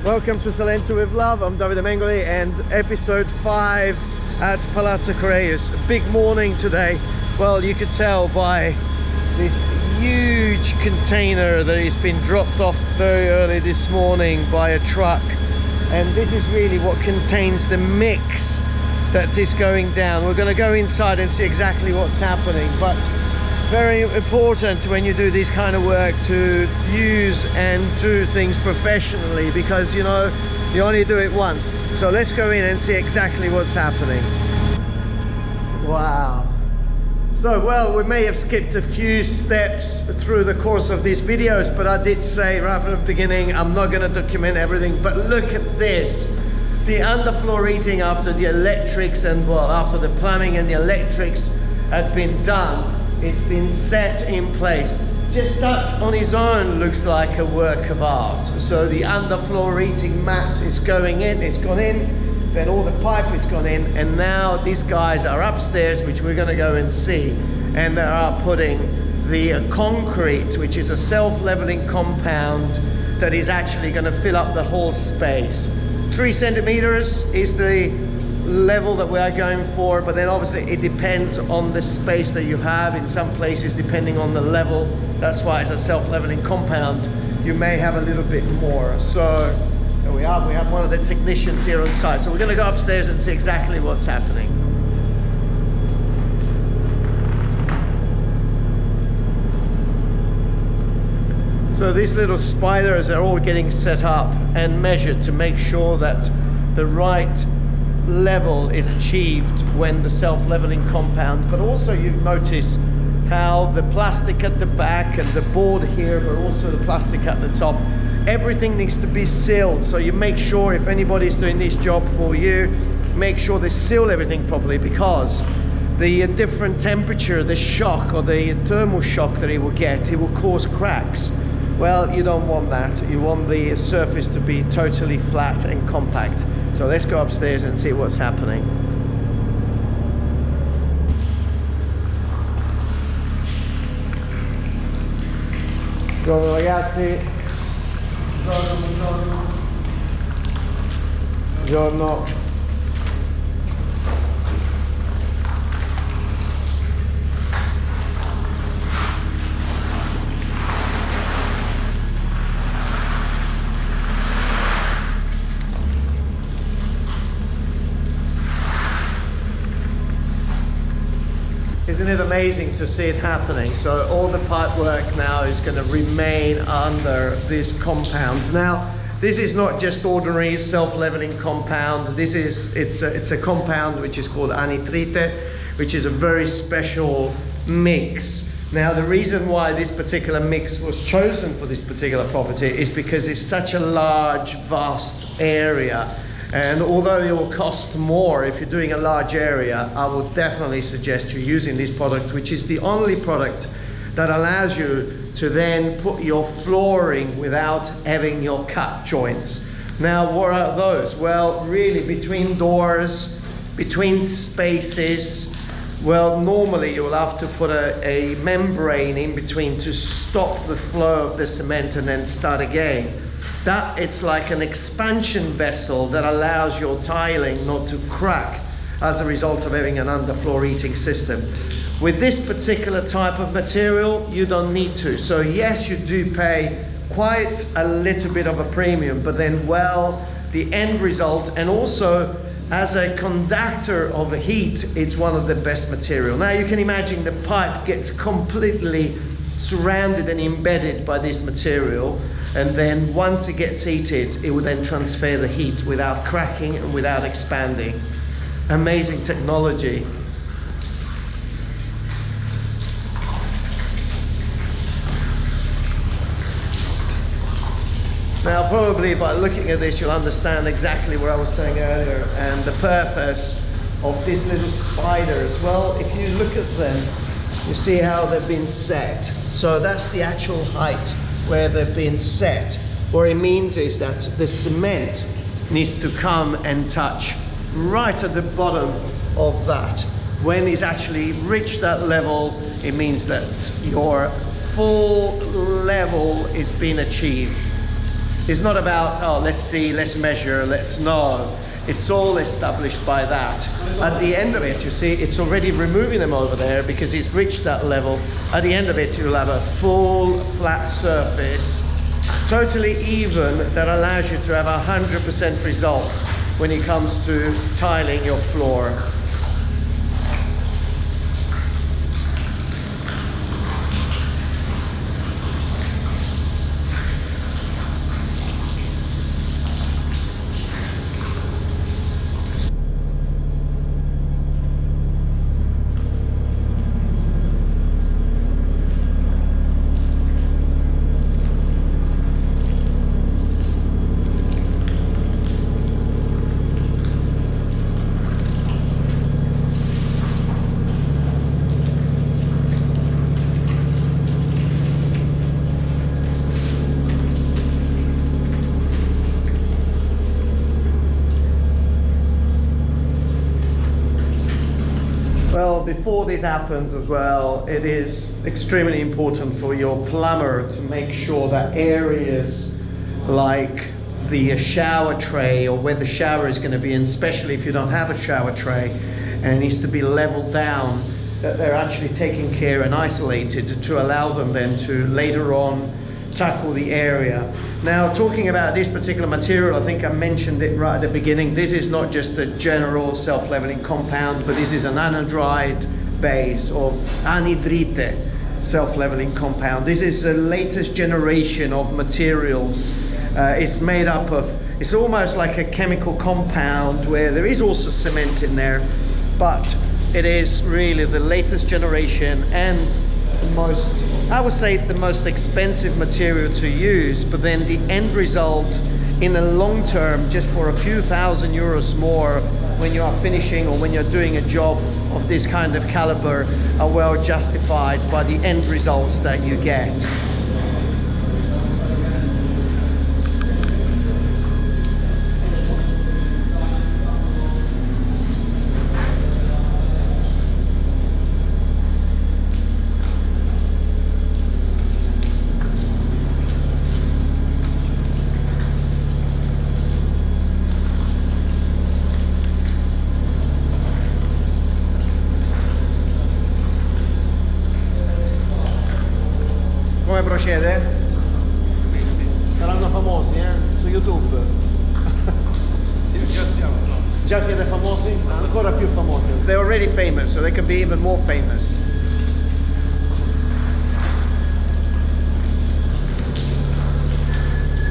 Welcome to Salento with Love. I'm Davide Mengoli and episode 5 at Palazzo Corigliano. A big morning today. Well, you could tell by this huge container that has been dropped off very early this morning by a truck. And this is really what contains the mix that is going down. We're going to go inside and see exactly what's happening. But very important when you do this kind of work to use and do things professionally, because you know you only do it once. So let's go in and see exactly what's happening. Wow. So well, we may have skipped a few steps through the course of these videos, but I did say right from the beginning I'm not going to document everything. But look at this, the underfloor heating after the electrics and well after the plumbing and the electrics had been done. It's been set in place. Just that on its own looks like a work of art. So the underfloor heating mat is going in, it's gone in, then all the pipe is gone in, and now these guys are upstairs, which we're gonna go and see, and they are putting the concrete, which is a self-leveling compound that is actually gonna fill up the whole space. 3 centimeters is the level that we are going for, but then obviously it depends on the space that you have. In some places, depending on the level, that's why it's a self-leveling compound, you may have a little bit more. So there we are, we have one of the technicians here on site. So we're going to go upstairs and see exactly what's happening. So these little spiders are all getting set up and measured to make sure that the right level is achieved when the self-leveling compound, but also you've noticed how the plastic at the back and the board here, but also the plastic at the top, everything needs to be sealed. So you make sure, if anybody's doing this job for you, make sure they seal everything properly, because the different temperature, the shock or the thermal shock that it will get, it will cause cracks. Well, you don't want that. You want the surface to be totally flat and compact. So let's go upstairs and see what's happening. Buongiorno ragazzi. Buongiorno. Buongiorno. Isn't it amazing to see it happening? So all the pipe work now is going to remain under this compound. Now, this is not just ordinary self-leveling compound. It's a compound which is called anhydrite, which is a very special mix. Now, the reason why this particular mix was chosen for this particular property is because it's such a large, vast area. And although it will cost more if you're doing a large area, I would definitely suggest you using this product, which is the only product that allows you to then put your flooring without having your cut joints. Now, what are those? Well, really between doors, between spaces, well, normally you will have to put a membrane in between to stop the flow of the cement and then start again. That it's like an expansion vessel that allows your tiling not to crack as a result of having an underfloor heating system. With this particular type of material, you don't need to. So yes, you do pay quite a little bit of a premium, but then well, the end result, and also as a conductor of heat, it's one of the best material. Now you can imagine the pipe gets completely surrounded and embedded by this material. And then once it gets heated, it will then transfer the heat without cracking and without expanding. Amazing technology. Now, probably by looking at this, you'll understand exactly what I was saying earlier and the purpose of these little spiders. Well, if you look at them, you see how they've been set. So that's the actual height where they've been set. What it means is that the cement needs to come and touch right at the bottom of that. When it's actually reached that level, it means that your full level is being achieved. It's not about, oh, let's see, let's measure, let's know. It's all established by that. At the end of it, you see, it's already removing them over there because it's reached that level. At the end of it, you'll have a full flat surface, totally even, that allows you to have 100% result when it comes to tiling your floor. Well, before this happens as well, it is extremely important for your plumber to make sure that areas like the shower tray, or where the shower is going to be, and especially if you don't have a shower tray and it needs to be leveled down, that they're actually taken care and isolated to allow them then to later on tackle the area. Now, talking about this particular material, I think I mentioned it right at the beginning. This is not just a general self-leveling compound, but this is an anhydrite base, or anhydrite self-leveling compound. This is the latest generation of materials. It's made up of, it's almost like a chemical compound where there is also cement in there, but it is really the latest generation and the most, I would say, the most expensive material to use, but then the end result in the long term, just for a few thousand euros more when you are finishing or when you're doing a job of this kind of caliber, are well justified by the end results that you get. Come procede? Saranno famosi, su YouTube. Sì, già siamo, no? Già siete famosi? Ancora più famosi. They're already famous, so they can be even more famous.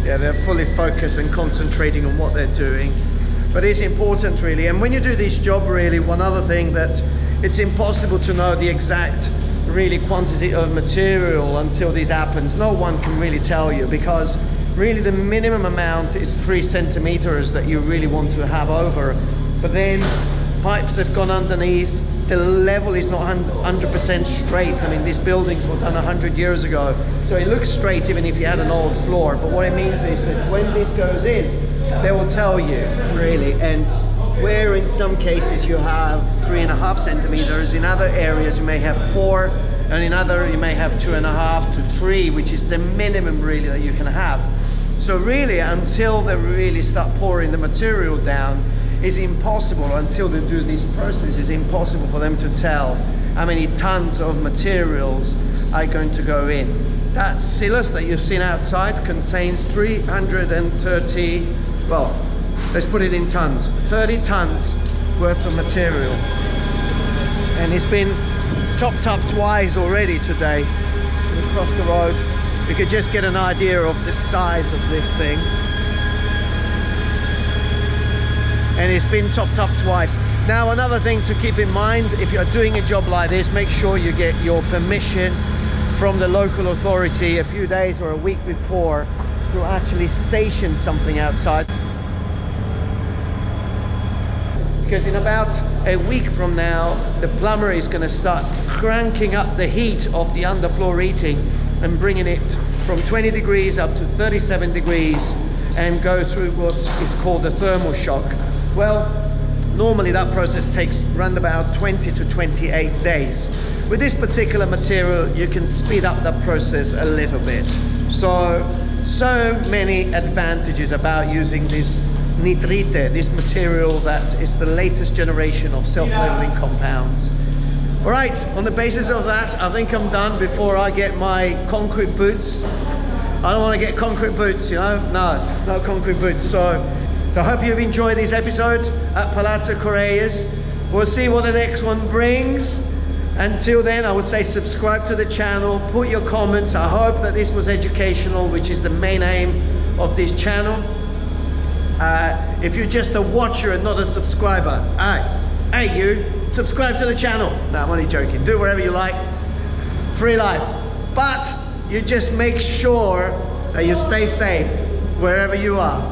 Yeah, they're fully focused and concentrating on what they're doing. But it's important, really. And when you do this job, really, one other thing, that it's impossible to know the exact really quantity of material until this happens. No one can really tell you, because really the minimum amount is 3 centimeters that you really want to have over. But then pipes have gone underneath, the level is not 100% straight. I mean, these buildings were done 100 years ago, so it looks straight even if you had an old floor. But what it means is that when this goes in, they will tell you, really. And where in some cases you have 3.5 centimeters, in other areas you may have 4, and in other you may have 2.5 to 3, which is the minimum really that you can have. So really, until they really start pouring the material down, it's impossible, until they do this process, it's impossible for them to tell how many tons of materials are going to go in. That silos that you've seen outside contains 330, well, let's put it in tons, 30 tons worth of material. And it's been topped up twice already today. Across the road, you could just get an idea of the size of this thing. And it's been topped up twice. Now, another thing to keep in mind, if you're doing a job like this, make sure you get your permission from the local authority a few days or a week before to actually station something outside. Because in about a week from now, the plumber is going to start cranking up the heat of the underfloor heating and bringing it from 20 degrees up to 37 degrees and go through what is called the thermal shock. Well, normally that process takes around about 20 to 28 days. With this particular material, you can speed up that process a little bit. So So many advantages about using this anhydrite, this material that is the latest generation of self-leveling compounds. All right, on the basis of that, I think I'm done before I get my concrete boots. I don't want to get concrete boots, you know? No concrete boots. So I hope you've enjoyed this episode at Palazzo Corigliano's. We'll see what the next one brings. Until then, I would say subscribe to the channel, put your comments. I hope that this was educational, which is the main aim of this channel. If you're just a watcher and not a subscriber, hey you, subscribe to the channel. No, I'm only joking. Do whatever you like. Free life. But you just make sure that you stay safe wherever you are.